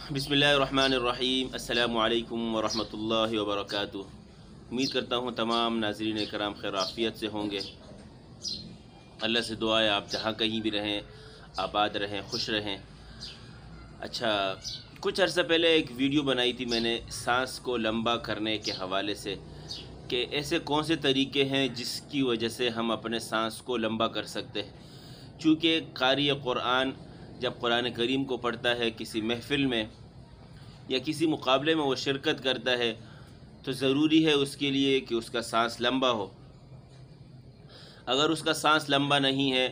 بسم اللہ الرحمن الرحیم۔ السلام علیکم ورحمۃ اللہ وبرکاتہ۔ امید کرتا ہوں تمام ناظرین کرام خیر عافیت سے ہوں گے۔ اللہ سے دعا ہے آپ جہاں کہیں بھی رہیں آباد رہیں، خوش رہیں۔ اچھا، کچھ عرصہ پہلے ایک ویڈیو بنائی تھی میں نے سانس کو لمبا کرنے کے حوالے سے، کہ ایسے کون سے طریقے ہیں جس کی وجہ سے ہم اپنے سانس کو لمبا کر سکتے ہیں۔ چونکہ قاری قرآن جب قرآن کریم کو پڑھتا ہے کسی محفل میں یا کسی مقابلے میں وہ شرکت کرتا ہے تو ضروری ہے اس کے لیے کہ اس کا سانس لمبا ہو۔ اگر اس کا سانس لمبا نہیں ہے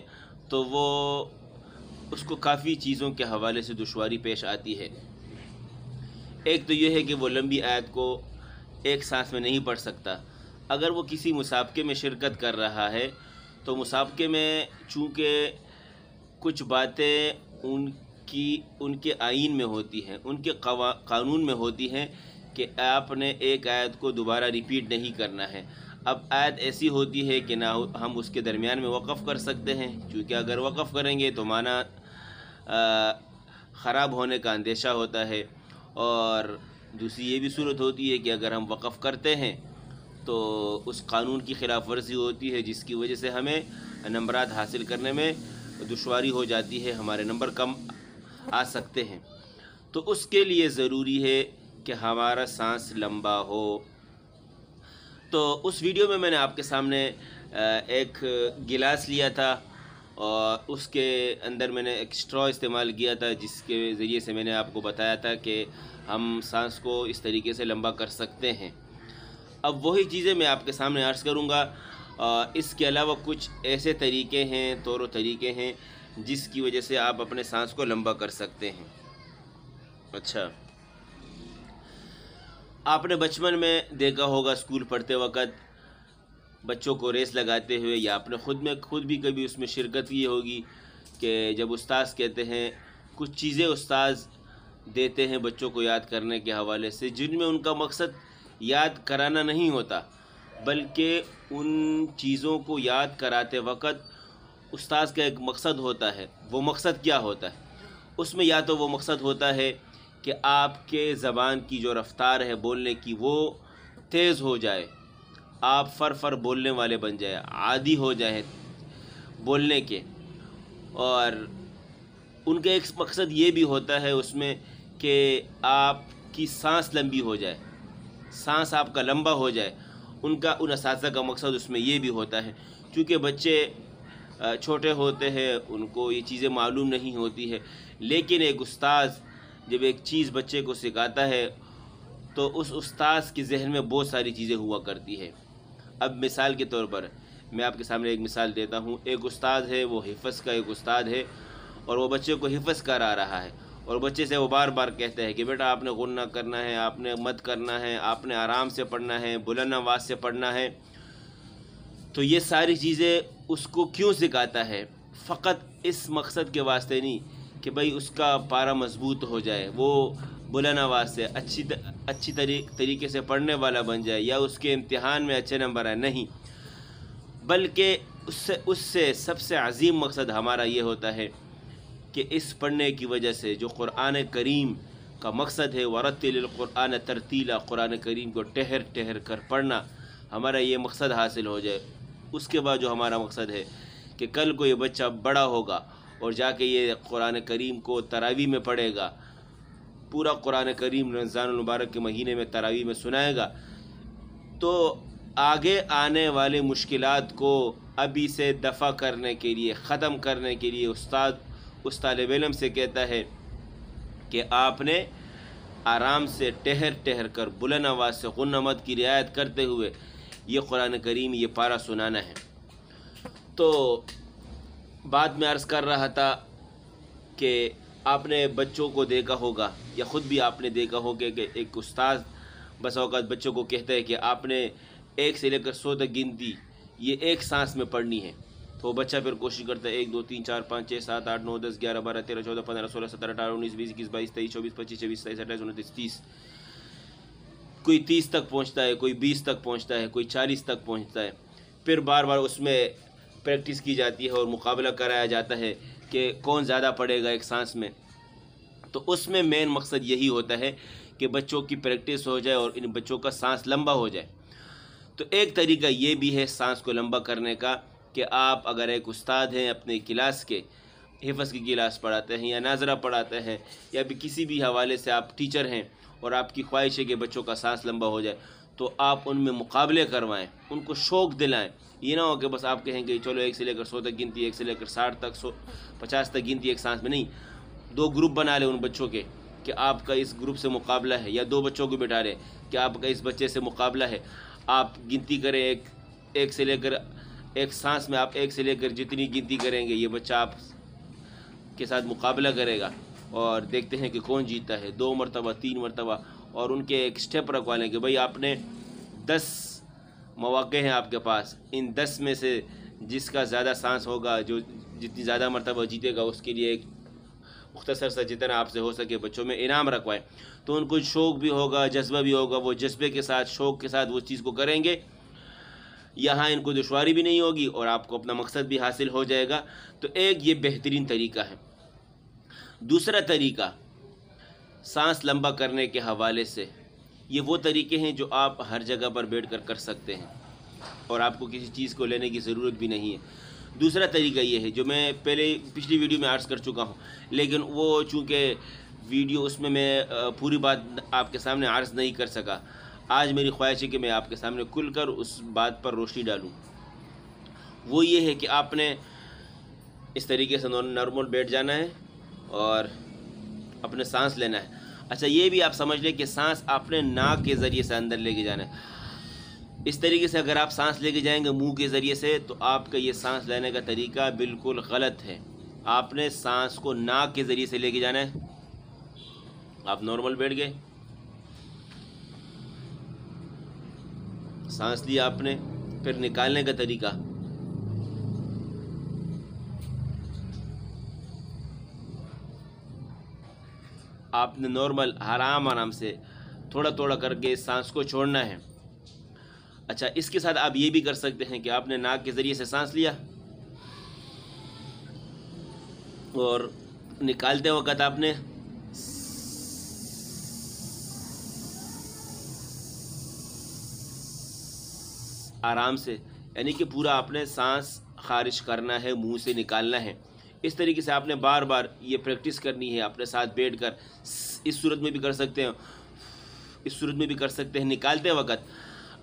تو وہ اس کو کافی چیزوں کے حوالے سے دشواری پیش آتی ہے۔ ایک تو یہ ہے کہ وہ لمبی آیت کو ایک سانس میں نہیں پڑھ سکتا۔ اگر وہ کسی مسابقے میں شرکت کر رہا ہے تو مسابقے میں چونکہ کچھ باتیں ان کے آئین میں ہوتی ہیں، ان کے قانون میں ہوتی ہیں کہ آپ نے ایک آیت کو دوبارہ ریپیٹ نہیں کرنا ہے۔ اب آیت ایسی ہوتی ہے کہ نہ ہم اس کے درمیان میں وقف کر سکتے ہیں، چونکہ اگر وقف کریں گے تو معنی خراب ہونے کا اندیشہ ہوتا ہے، اور دوسری یہ بھی صورت ہوتی ہے کہ اگر ہم وقف کرتے ہیں تو اس قانون کی خلاف ورزی ہوتی ہے جس کی وجہ سے ہمیں نمبرات حاصل کرنے میں دشواری ہو جاتی ہے، ہمارے نمبر کم آ سکتے ہیں۔ تو اس کے لیے ضروری ہے کہ ہمارا سانس لمبا ہو۔ تو اس ویڈیو میں نے آپ کے سامنے ایک گلاس لیا تھا اور اس کے اندر میں نے ایک اسٹرا استعمال کیا تھا، جس کے ذریعے سے میں نے آپ کو بتایا تھا کہ ہم سانس کو اس طریقے سے لمبا کر سکتے ہیں۔ اب وہی چیزیں میں آپ کے سامنے عرض کروں گا۔ اس کے علاوہ کچھ ایسے طریقے ہیں، طور و طریقے ہیں جس کی وجہ سے آپ اپنے سانس کو لمبا کر سکتے ہیں۔ اچھا، آپ نے بچپن میں دیکھا ہوگا اسکول پڑھتے وقت بچوں کو ریس لگاتے ہوئے، یا آپ نے خود بھی کبھی اس میں شرکت کی ہوگی کہ جب استاذ کہتے ہیں، کچھ چیزیں استاذ دیتے ہیں بچوں کو یاد کرنے کے حوالے سے، جن میں ان کا مقصد یاد کرانا نہیں ہوتا، بلکہ ان چیزوں کو یاد کراتے وقت استاذ کا ایک مقصد ہوتا ہے۔ وہ مقصد کیا ہوتا ہے؟ اس میں یا تو وہ مقصد ہوتا ہے کہ آپ کے زبان کی جو رفتار ہے بولنے کی وہ تیز ہو جائے، آپ فر بولنے والے بن جائیں، عادی ہو جائیں بولنے کے، اور ان کا ایک مقصد یہ بھی ہوتا ہے اس میں کہ آپ کی سانس لمبی ہو جائے، سانس آپ کا لمبا ہو جائے۔ ان اساتذہ کا مقصد اس میں یہ بھی ہوتا ہے، چونکہ بچے چھوٹے ہوتے ہیں، ان کو یہ چیزیں معلوم نہیں ہوتی ہے، لیکن ایک استاذ جب ایک چیز بچے کو سکھاتا ہے تو اس استاذ کے ذہن میں بہت ساری چیزیں ہوا کرتی ہے۔ اب مثال کے طور پر میں آپ کے سامنے ایک مثال دیتا ہوں۔ ایک استاذ ہے، وہ حفظ کا ایک استاد ہے، اور وہ بچے کو حفظ کرا رہا ہے، اور بچے سے وہ بار بار کہتا ہے کہ بیٹا آپ نے غنہ کرنا ہے، آپ نے مد کرنا ہے، آپ نے آرام سے پڑھنا ہے، بلند آواز سے پڑھنا ہے۔ تو یہ ساری چیزیں اس کو کیوں سکھاتا ہے؟ فقط اس مقصد کے واسطے نہیں کہ بھئی اس کا پارا مضبوط ہو جائے، وہ بلند آواز سے اچھی طریقے سے پڑھنے والا بن جائے، یا اس کے امتحان میں اچھے نمبر آئے، نہیں، بلکہ اس سے سب سے عظیم مقصد ہمارا یہ ہوتا ہے کہ اس پڑھنے کی وجہ سے جو قرآن کریم کا مقصد ہے، وَرَتِّلِ الْقُرْآنَ تَرْتِیلًا، قرآن کریم کو ٹہر ٹہر کر پڑھنا، ہمارا یہ مقصد حاصل ہو جائے۔ اس کے بعد جو ہمارا مقصد ہے کہ کل کو یہ بچہ بڑا ہوگا اور جا کے یہ قرآن کریم کو تراویح میں پڑھے گا، پورا قرآن کریم رمضان المبارک کے مہینے میں تراویح میں سنائے گا، تو آگے آنے والے مشکلات کو ابھی سے دفع کرنے کے لیے، ختم کرنے کے لیے اس طالب علم سے کہتا ہے کہ آپ نے آرام سے ٹہر ٹہر کر بلند آواز سے غنہ مد کی رعایت کرتے ہوئے یہ قرآن کریم یہ پارہ سنانا ہے۔ تو بعد میں عرض کر رہا تھا کہ آپ نے بچوں کو دیکھا ہوگا، یا خود بھی آپ نے دیکھا ہوگا کہ ایک استاذ بس اوقات بچوں کو کہتا ہے کہ آپ نے 1 سے لے کر 100 تک گنتی یہ ایک سانس میں پڑھنی ہے، تو بچہ پھر کوشش کرتا ہے 1 2 3 4 5 6 7 8 9 10 11 12 13 14 15 16 17 18 19 20 21 22 23 24 25 26 27 28 29 30، کوئی 30 تک پہنچتا ہے، کوئی 20 تک پہنچتا ہے، کوئی 40 تک پہنچتا ہے۔ پھر بار بار اس میں پریکٹس کی جاتی ہے اور مقابلہ کرایا جاتا ہے کہ کون زیادہ پڑھے گا ایک سانس میں۔ تو اس میں مین مقصد یہی ہوتا ہے کہ بچوں کی پریکٹس ہو جائے اور ان بچوں کا سانس لمبا ہو جائے۔ تو ایک طریقہ یہ بھی ہے سانس کو لمبا کرنے کا کہ آپ اگر ایک استاد ہیں اپنے کلاس کے، حفظ کی کلاس پڑھاتے ہیں یا ناظرہ پڑھاتے ہیں یا بھی کسی بھی حوالے سے آپ ٹیچر ہیں اور آپ کی خواہش ہے کہ بچوں کا سانس لمبا ہو جائے، تو آپ ان میں مقابلے کروائیں، ان کو شوق دلائیں۔ یہ نہ ہو کہ بس آپ کہیں کہ چلو 1 سے لے کر 100 تک گنتی، 1 سے لے کر 60 تک 50 تک گنتی ایک سانس میں، نہیں۔ 2 گروپ بنا لیں ان بچوں کے کہ آپ کا اس گروپ سے مقابلہ ہے، یا 2 بچوں کو بٹھا لیں کہ آپ کا اس بچے سے مقابلہ ہے، آپ گنتی کریں ایک سے لے کر ایک سانس میں، آپ 1 سے لے کر جتنی گنتی کریں گے یہ بچہ آپ کے ساتھ مقابلہ کرے گا، اور دیکھتے ہیں کہ کون جیتا ہے، 2 مرتبہ 3 مرتبہ، اور ان کے ایک سٹیپ رکھوا لیں کہ بھائی آپ نے 10 مواقع ہیں آپ کے پاس، ان 10 میں سے جس کا زیادہ سانس ہوگا، جو جتنی زیادہ مرتبہ جیتے گا، اس کے لیے ایک مختصر سا جتنا آپ سے ہو سکے بچوں میں انعام رکھوائیں۔ تو ان کو شوق بھی ہوگا، جذبہ بھی ہوگا، وہ جذبے کے ساتھ شوق کے ساتھ وہ چیز کو کریں گے، یہاں ان کو دشواری بھی نہیں ہوگی اور آپ کو اپنا مقصد بھی حاصل ہو جائے گا۔ تو ایک یہ بہترین طریقہ ہے۔ دوسرا طریقہ سانس لمبا کرنے کے حوالے سے، یہ وہ طریقے ہیں جو آپ ہر جگہ پر بیٹھ کر کر سکتے ہیں اور آپ کو کسی چیز کو لینے کی ضرورت بھی نہیں ہے۔ دوسرا طریقہ یہ ہے جو میں پچھلی ویڈیو میں عرض کر چکا ہوں، لیکن وہ چونکہ ویڈیو اس میں پوری بات آپ کے سامنے عرض نہیں کر سکا، آج میری خواہش ہے کہ میں آپ کے سامنے کھل کر اس بات پر روشنی ڈالوں۔ وہ یہ ہے کہ آپ نے اس طریقے سے نارمل بیٹھ جانا ہے اور اپنے سانس لینا ہے۔ اچھا یہ بھی آپ سمجھ لیں کہ سانس آپ نے ناک کے ذریعے سے اندر لے کے جانا ہے۔ اس طریقے سے اگر آپ سانس لے کے جائیں گے منہ کے ذریعے سے تو آپ کا یہ سانس لینے کا طریقہ بالکل غلط ہے۔ آپ نے سانس کو ناک کے ذریعے سے لے کے جانا ہے۔ آپ نارمل بیٹھ گئے، سانس لیا آپ نے، پھر نکالنے کا طریقہ آپ نے نارمل آرام سے تھوڑا تھوڑا کر کے سانس کو چھوڑنا ہے۔ اچھا اس کے ساتھ آپ یہ بھی کر سکتے ہیں کہ آپ نے ناک کے ذریعے سے سانس لیا اور نکالتے وقت آپ نے آرام سے، یعنی کہ پورا آپ نے سانس خارج کرنا ہے، منہ سے نکالنا ہے۔ اس طریقے سے آپ نے بار بار یہ پریکٹس کرنی ہے اپنے ساتھ بیٹھ کر۔ اس صورت میں بھی کر سکتے ہیں، اس صورت میں بھی کر سکتے ہیں نکالتے وقت۔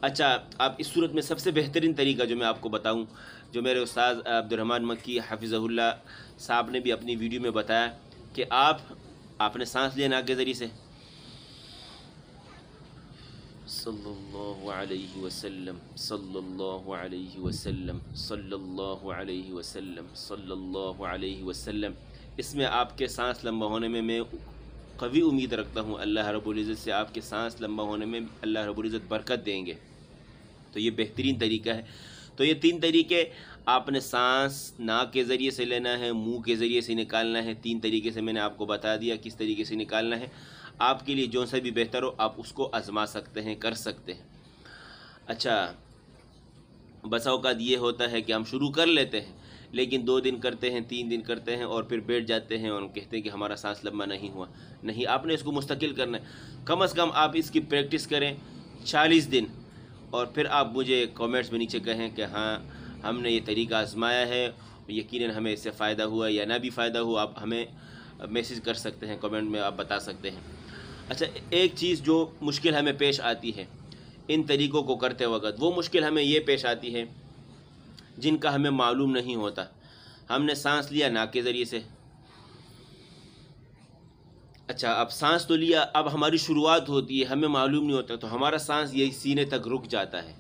اچھا آپ اس صورت میں سب سے بہترین طریقہ جو میں آپ کو بتاؤں، جو میرے استاد عبدالرحمن مکی حفظہ اللہ صاحب نے بھی اپنی ویڈیو میں بتایا کہ آپ نے سانس لیا ناک کے ذریعے سے، صلی اللہ علیہ وسلم، صلی اللہ علیہ وسلم، صلی اللہ علیہ وسلم، صلی اللہ علیہ وسلم۔ اس میں آپ کے سانس لمبا ہونے میں قوی امید رکھتا ہوں اللہ رب العزت سے، آپ کے سانس لمبا ہونے میں اللہ رب العزت برکت دیں گے۔ تو یہ بہترین طریقہ ہے۔ تو یہ 3 طریقے، آپ نے سانس ناک کے ذریعے سے لینا ہے، منہ کے ذریعے سے نکالنا ہے۔ 3 طریقے سے میں نے آپ کو بتا دیا کس طریقے سے نکالنا ہے۔ آپ کے لیے جو سا بھی بہتر ہو آپ اس کو آزما سکتے ہیں، کر سکتے ہیں۔ اچھا بسا اوقات یہ ہوتا ہے کہ ہم شروع کر لیتے ہیں لیکن 2 دن کرتے ہیں، 3 دن کرتے ہیں اور پھر بیٹھ جاتے ہیں اور کہتے ہیں کہ ہمارا سانس لمبا نہیں ہوا۔ نہیں، آپ نے اس کو مستقل کرنا ہے۔ کم از کم آپ اس کی پریکٹس کریں 40 دن، اور پھر آپ مجھے کامنٹس میں نیچے کہیں کہ ہاں ہم نے یہ طریقہ آزمایا ہے، یقیناً ہمیں اس سے فائدہ ہوا یا نہ بھی فائدہ ہوا۔ آپ ہمیں میسیج کر سکتے ہیں، کامنٹ میں آپ بتا سکتے ہیں۔ اچھا ایک چیز جو مشکل ہمیں پیش آتی ہے ان طریقوں کو کرتے وقت، وہ مشکل ہمیں یہ پیش آتی ہے جن کا ہمیں معلوم نہیں ہوتا۔ ہم نے سانس لیا ناک کے ذریعے سے، اچھا اب سانس تو لیا، اب ہماری شروعات ہوتی ہے، ہمیں معلوم نہیں ہوتا، تو ہمارا سانس یہی سینے تک رک جاتا ہے،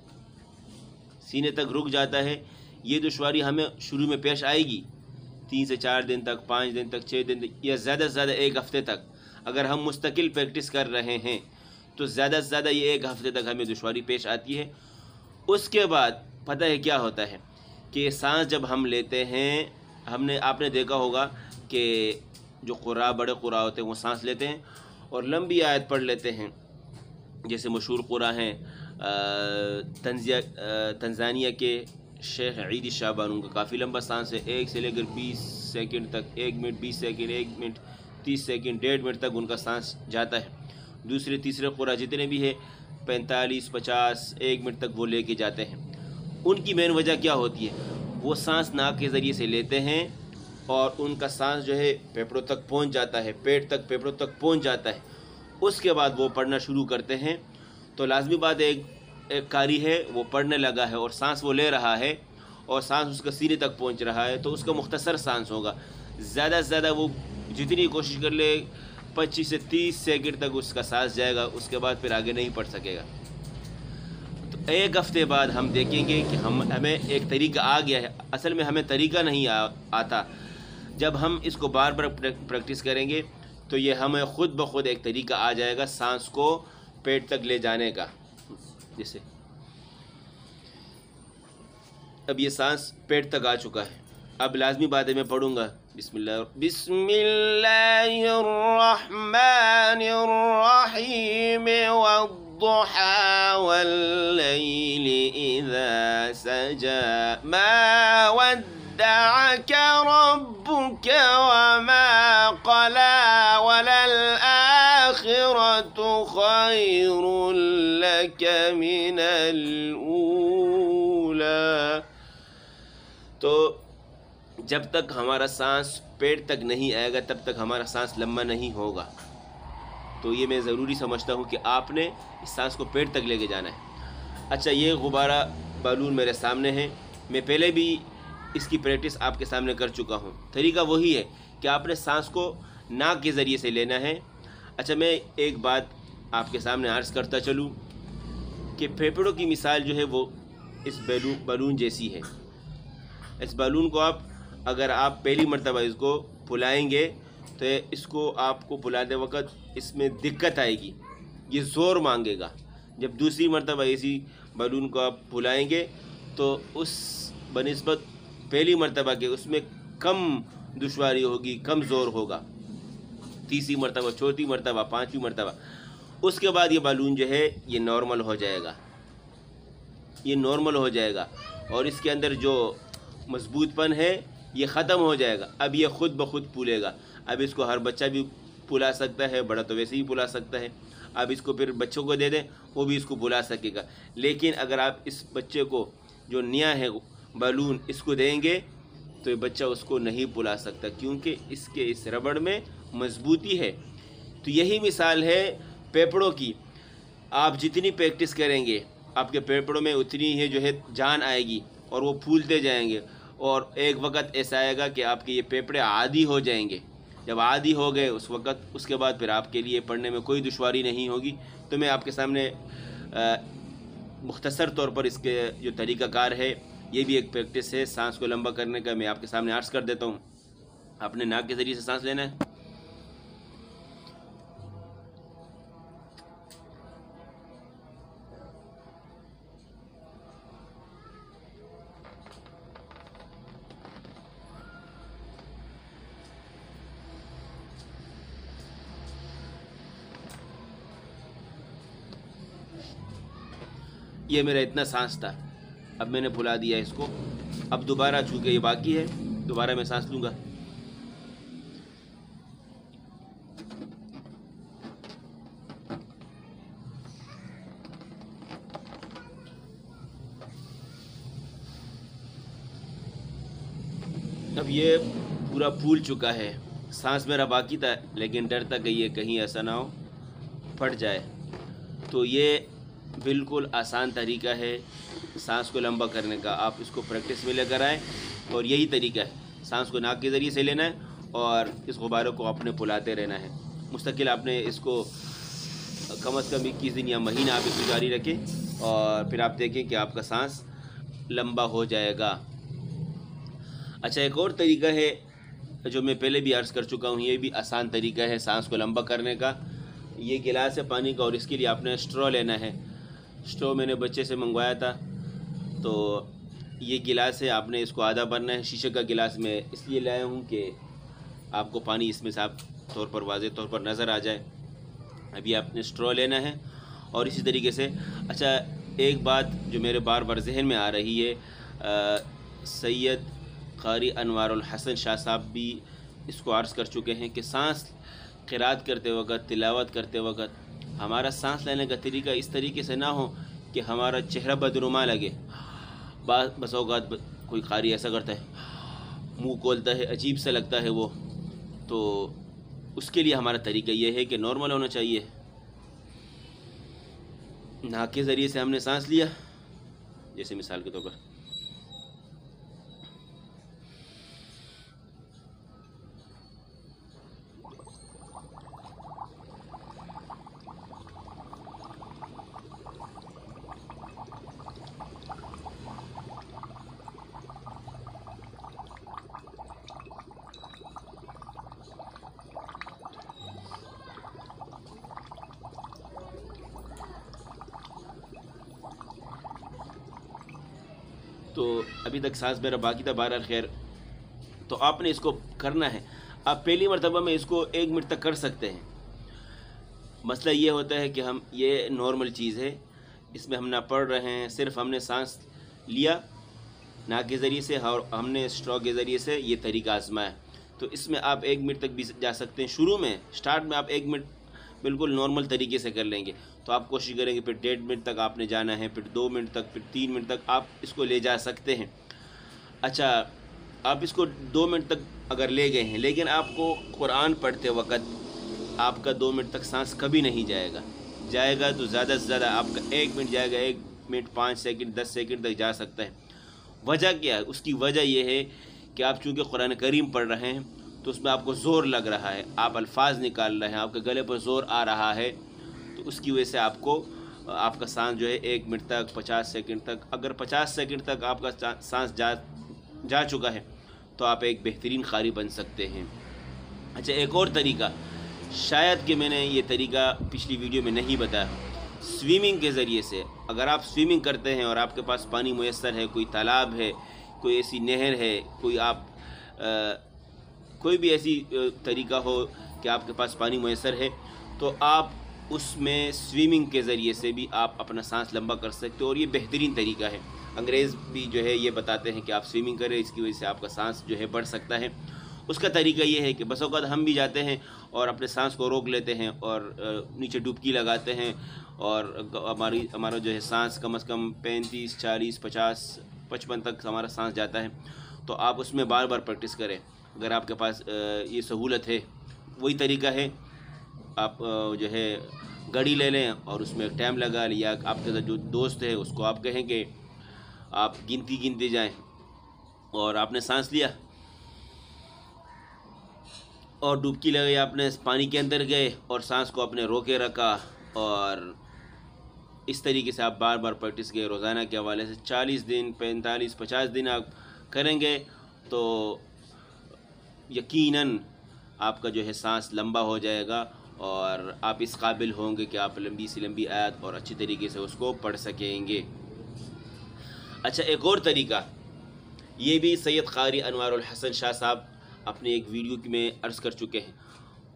سینے تک رک جاتا ہے۔ یہ دشواری ہمیں شروع میں پیش آئے گی 3 سے 4 دن تک، 5 دن تک، 6 دن تک، یا زیادہ سے زیادہ 1 ہفتے تک۔ اگر ہم مستقل پریکٹس کر رہے ہیں تو زیادہ سے زیادہ یہ 1 ہفتے تک ہمیں دشواری پیش آتی ہے۔ اس کے بعد پتہ ہے کیا ہوتا ہے کہ سانس جب ہم لیتے ہیں، آپ نے دیکھا ہوگا کہ جو بڑے قراء ہوتے ہیں وہ سانس لیتے ہیں اور لمبی آیت پڑھ لیتے ہیں، جیسے مشہور قراء ہیں تنزانیہ کے شیخ عیدی شعبان، ان کا کافی لمبا سانس ہے، 1 سے لے کر 20 سیکنڈ تک، 1 minute 20 second, 1 minute 30 second 1.5 minute تک ان کا سانس جاتا ہے. دوسرے تیسرے قرآ جتنے بھی ہے 45 50 1 منٹ تک وہ لے کے جاتے ہیں. ان کی مین وجہ کیا ہوتی ہے؟ وہ سانس ناک کے ذریعے سے لیتے ہیں اور ان کا سانس جو ہے پھیپھڑوں تک پہنچ جاتا ہے، پیٹ تک پھیپھڑوں تک پہنچ جاتا ہے. اس کے بعد وہ پڑھنا شروع کرتے ہیں. تو لازمی بات ایک قاری ہے وہ پڑھنے لگا ہے اور سانس وہ لے رہا ہے اور سانس اس کا سینے تک پہنچ رہا ہے، تو اس کا مختصر سانس ہوگا. زیادہ سے زیادہ وہ جتنی کوشش کر لے 25 سے 30 سیکنڈ تک اس کا سانس جائے گا، اس کے بعد پھر آگے نہیں پڑھ سکے گا. تو 1 ہفتے بعد ہم دیکھیں گے کہ ہمیں ایک طریقہ آ گیا ہے. اصل میں ہمیں طریقہ نہیں آتا. جب ہم اس کو بار بار پریکٹس کریں گے تو یہ ہمیں خود بخود ایک طریقہ آ جائے گا سانس کو پیٹ تک لے جانے کا. جیسے اب یہ سانس پیٹ تک آ چکا ہے. اب لازمی بات ہے میں پڑھوں گا. بسم اللہ الرحمن الرحیم والضحى واللیل اذا سجى ما ودعك ربك وما قلى وللآخرة خير لك من الأولى. تو جب تک ہمارا سانس پیٹ تک نہیں آئے گا تب تک ہمارا سانس لمبا نہیں ہوگا. تو یہ میں ضروری سمجھتا ہوں کہ آپ نے اس سانس کو پیٹ تک لے کے جانا ہے. اچھا، یہ غبارہ بالون میرے سامنے ہے. میں پہلے بھی اس کی پریکٹس آپ کے سامنے کر چکا ہوں. طریقہ وہی ہے کہ آپ نے سانس کو ناک کے ذریعے سے لینا ہے. اچھا، میں ایک بات آپ کے سامنے عرض کرتا چلوں کہ پھیپھڑوں کی مثال جو ہے وہ اس بالون جیسی ہے. اس بالون کو اگر آپ پہلی مرتبہ اس کو پھلائیں گے تو اس کو آپ کو پھلاتے وقت اس میں دقت آئے گی، یہ زور مانگے گا. جب دوسری مرتبہ اسی بالون کو آپ پھلائیں گے تو اس بنسبت پہلی مرتبہ کے اس میں کم دشواری ہوگی، کم زور ہوگا. تیسری مرتبہ، چوتھی مرتبہ، پانچویں مرتبہ، اس کے بعد یہ بالون جو ہے یہ نارمل ہو جائے گا. یہ نارمل ہو جائے گا اور اس کے اندر جو مضبوط پن ہے یہ ختم ہو جائے گا. اب یہ خود بخود پھولے گا. اب اس کو ہر بچہ بھی پھلا سکتا ہے، بڑا تو ویسے ہی پھلا سکتا ہے. اب اس کو پھر بچوں کو دے دیں وہ بھی اس کو پھلا سکے گا. لیکن اگر آپ اس بچے کو جو نیا ہے بالون اس کو دیں گے تو یہ بچہ اس کو نہیں پھلا سکتا، کیونکہ اس کے اس ربڑ میں مضبوطی ہے. تو یہی مثال ہے پھیپھڑوں کی. آپ جتنی پریکٹس کریں گے آپ کے پھیپھڑوں میں اتنی ہی جو ہے جان آئے گی اور وہ پھولتے جائیں گے. اور ایک وقت ایسا آئے گا کہ آپ کے یہ پھیپھڑے عادی ہو جائیں گے. جب عادی ہو گئے اس کے بعد پھر آپ کے لیے پڑھنے میں کوئی دشواری نہیں ہوگی. تو میں آپ کے سامنے مختصر طور پر اس کے جو طریقہ کار ہے، یہ بھی ایک پریکٹس ہے سانس کو لمبا کرنے کا، میں آپ کے سامنے عرض کر دیتا ہوں. آپ نے ناک کے ذریعے سے سانس لینا ہے. یہ میرا اتنا سانس تھا، اب میں نے بھلا دیا اس کو. اب دوبارہ چونکہ یہ باقی ہے دوبارہ میں سانس لوں گا. اب یہ پورا پھول چکا ہے. سانس میرا باقی تھا لیکن ڈر تھا کہ یہ کہیں ایسا نہ ہو پھٹ جائے. تو یہ بالکل آسان طریقہ ہے سانس کو لمبا کرنے کا. آپ اس کو پریکٹس میں لے کر آئیں اور یہی طریقہ ہے. سانس کو ناک کے ذریعے سے لینا ہے اور اس غبارے کو آپ نے پھلاتے رہنا ہے. مستقل آپ نے اس کو کم از کم 21 دن یا مہینہ آپ اس کو جاری رکھیں اور پھر آپ دیکھیں کہ آپ کا سانس لمبا ہو جائے گا. اچھا، ایک اور طریقہ ہے جو میں پہلے بھی عرض کر چکا ہوں، یہ بھی آسان طریقہ ہے سانس کو لمبا کرنے کا. یہ گلاس ہے پانی کا اور اس کے لیے آپ نے اسٹرو لینا ہے. اسٹرو میں نے بچے سے منگوایا تھا. تو یہ گلاس ہے، آپ نے اس کو آدھا بھرنا ہے. شیشے کا گلاس میں اس لیے لایا ہوں کہ آپ کو پانی اس میں صاف طور پر واضح طور پر نظر آ جائے. ابھی آپ نے اسٹرو لینا ہے اور اسی طریقے سے. اچھا، ایک بات جو میرے بار بار ذہن میں آ رہی ہے، سید قاری انوار الحسن شاہ صاحب بھی اس کو عرض کر چکے ہیں کہ سانس قرات کرتے وقت، تلاوت کرتے وقت ہمارا سانس لینے کا طریقہ اس طریقے سے نہ ہو کہ ہمارا چہرہ بدنما لگے۔ بس اوقات کوئی قاری ایسا کرتا ہے، منہ کھولتا ہے، عجیب سا لگتا ہے وہ، تو اس کے لیے ہمارا طریقہ یہ ہے کہ نارمل ہونا چاہیے۔ ناک کے ذریعے سے ہم نے سانس لیا، جیسے مثال کے طور پر تو ابھی تک سانس میرا باقی تھا، بہرحال خیر، تو آپ نے اس کو کرنا ہے۔ آپ پہلی مرتبہ میں اس کو 1 منٹ تک کر سکتے ہیں۔ مسئلہ یہ ہوتا ہے کہ یہ نارمل چیز ہے، اس میں ہم نہ پڑھ رہے ہیں، صرف ہم نے سانس لیا ناک کے ذریعے سے اور ہم نے اسٹروک کے ذریعے سے یہ طریقہ آزمایا، تو اس میں آپ 1 منٹ تک بھی جا سکتے ہیں۔ شروع میں سٹارٹ میں آپ 1 منٹ بالکل نارمل طریقے سے کر لیں گے، تو آپ کوشش کریں گے پھر 1.5 منٹ تک آپ نے جانا ہے، پھر 2 منٹ تک، پھر 3 منٹ تک آپ اس کو لے جا سکتے ہیں۔ اچھا، آپ اس کو 2 منٹ تک اگر لے گئے ہیں، لیکن آپ کو قرآن پڑھتے وقت آپ کا 2 منٹ تک سانس کبھی نہیں جائے گا تو زیادہ سے زیادہ آپ کا 1 منٹ جائے گا، 1 منٹ 5 سیکنڈ 10 سیکنڈ تک جا سکتا ہے۔ وجہ کیا ہے؟ اس کی وجہ یہ ہے کہ آپ چونکہ قرآن کریم پڑھ رہے ہیں تو اس میں آپ کو زور لگ رہا ہے، آپ الفاظ نکال رہے ہیں، آپ کے گلے پر زور آ رہا ہے، تو اس کی وجہ سے آپ کا سانس جو ہے 1 منٹ تک 50 سیکنڈ تک، اگر 50 سیکنڈ تک آپ کا سانس جا چکا ہے تو آپ ایک بہترین قاری بن سکتے ہیں۔ اچھا، ایک اور طریقہ، شاید کہ میں نے یہ طریقہ پچھلی ویڈیو میں نہیں بتایا، سوئمنگ کے ذریعے سے اگر آپ سوئمنگ کرتے ہیں اور آپ کے پاس پانی میسر ہے، کوئی تالاب ہے، کوئی ایسی نہر ہے، کوئی بھی ایسی طریقہ ہو کہ آپ کے پاس پانی میسر ہے، تو آپ اس میں سوئمنگ کے ذریعے سے بھی آپ اپنا سانس لمبا کر سکتے ہو، اور یہ بہترین طریقہ ہے۔ انگریز بھی جو ہے یہ بتاتے ہیں کہ آپ سوئمنگ کریں، اس کی وجہ سے آپ کا سانس جو ہے بڑھ سکتا ہے۔ اس کا طریقہ یہ ہے کہ بس اوقات ہم بھی جاتے ہیں اور اپنے سانس کو روک لیتے ہیں اور نیچے ڈبکی لگاتے ہیں، اور ہمارا جو ہے سانس کم از کم 35 40 50 55 تک ہمارا سانس جاتا ہے۔ تو آپ اس میں بار بار پریکٹس کریں اگر آپ کے پاس یہ سہولت ہے۔ وہی طریقہ ہے، آپ جو ہے گھڑی لے لیں اور اس میں ٹائم لگا لیں، یا آپ کے ساتھ جو دوست ہے اس کو آپ کہیں کہ آپ گنتے جائیں، اور آپ نے سانس لیا اور ڈبکی لگائی، آپ نے پانی کے اندر گئے اور سانس کو اپنے روکے رکھا، اور اس طریقے سے آپ بار بار پریکٹس گئے روزانہ کے حوالے سے 40 دن 45 50 دن آپ کریں گے تو یقیناً آپ کا جو ہے سانس لمبا ہو جائے گا، اور آپ اس قابل ہوں گے کہ آپ لمبی سی لمبی آیت اور اچھی طریقے سے اس کو پڑھ سکیں گے۔ اچھا، ایک اور طریقہ، یہ بھی سید قاری انوار الحسن شاہ صاحب اپنے ایک ویڈیو میں عرض کر چکے ہیں۔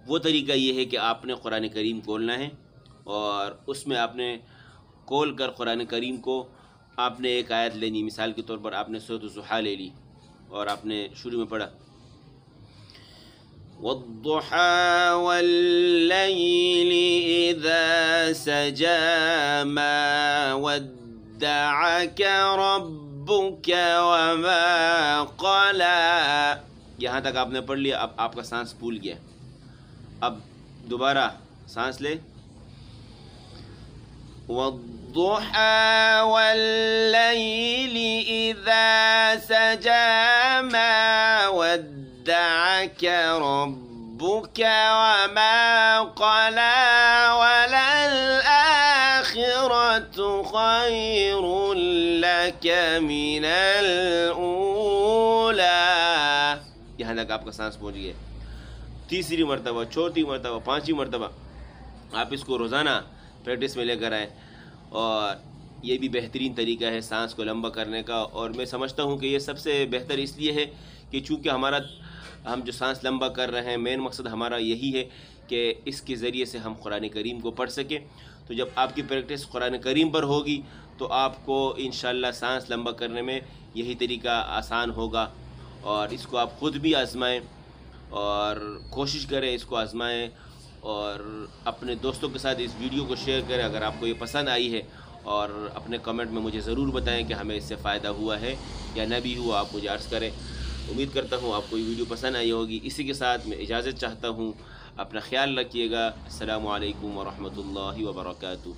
وہ طریقہ یہ ہے کہ آپ نے قرآن کریم کھولنا ہے، اور اس میں آپ نے کھول کر قرآن کریم کو آپ نے ایک آیت لینی، مثال کے طور پر آپ نے سورۃ الضحیٰ لے لی اور آپ نے شروع میں پڑھا وَالضُّحَىٰ وَاللَّيْلِ إِذَا سَجَىٰ مَا وَدَّعَكَ رَبُّكَ وَمَا قَلَىٰ، یہاں تک آپ نے پڑھ لیا۔ اب آپ کا سانس پھول گیا، اب دوبارہ سانس لے، وَالضُّحَىٰ وَاللَّيْلِ إِذَا سَجَىٰ مَا وَدَّعَكَ رَبُّكَ وَمَا قَلَىٰ وَلَلْآخِرَةُ خَيْرٌ لَكَ مِنَ الْأُولَىٰ، یہاں تک آپ کا سانس پہنچ گیا۔ تیسری مرتبہ، چوتھی مرتبہ، پانچویں مرتبہ آپ اس کو روزانہ پریکٹس میں لے کر آئیں، اور یہ بھی بہترین طریقہ ہے سانس کو لمبا کرنے کا۔ اور میں سمجھتا ہوں کہ یہ سب سے بہتر اس لیے ہے کہ چونکہ ہم جو سانس لمبا کر رہے ہیں، مین مقصد ہمارا یہی ہے کہ اس کے ذریعے سے ہم قرآن کریم کو پڑھ سکیں۔ تو جب آپ کی پریکٹس قرآن کریم پر ہوگی تو آپ کو انشاءاللہ سانس لمبا کرنے میں یہی طریقہ آسان ہوگا، اور اس کو آپ خود بھی آزمائیں اور کوشش کریں اس کو آزمائیں، اور اپنے دوستوں کے ساتھ اس ویڈیو کو شیئر کریں اگر آپ کو یہ پسند آئی ہے، اور اپنے کمنٹ میں مجھے ضرور بتائیں کہ ہمیں اس سے فائدہ ہوا ہے یا نہ بھی ہوا، آپ مجھے عرض کریں۔ امید کرتا ہوں آپ کو یہ ویڈیو پسند آئی ہوگی۔ اسی کے ساتھ میں اجازت چاہتا ہوں، اپنا خیال رکھیے گا۔ السلام علیکم ورحمۃ اللہ وبرکاتہ۔